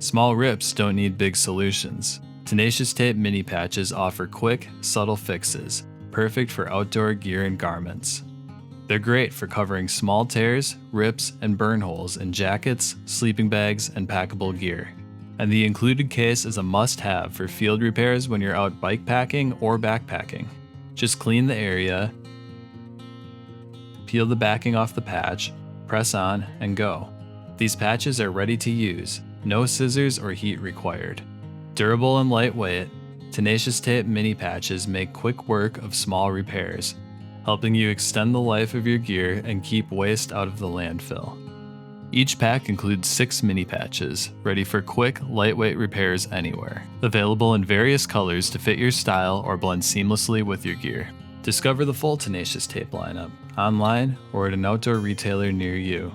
Small rips don't need big solutions. Tenacious Tape Mini Patches offer quick, subtle fixes, perfect for outdoor gear and garments. They're great for covering small tears, rips, and burn holes in jackets, sleeping bags, and packable gear. And the included case is a must-have for field repairs when you're out bike packing or backpacking. Just clean the area, peel the backing off the patch, press on, and go. These patches are ready to use, no scissors or heat required. Durable and lightweight, Tenacious Tape Mini Patches make quick work of small repairs, helping you extend the life of your gear and keep waste out of the landfill. Each pack includes 6 mini patches, ready for quick, lightweight repairs anywhere. Available in various colors to fit your style or blend seamlessly with your gear. Discover the full Tenacious Tape lineup, online or at an outdoor retailer near you.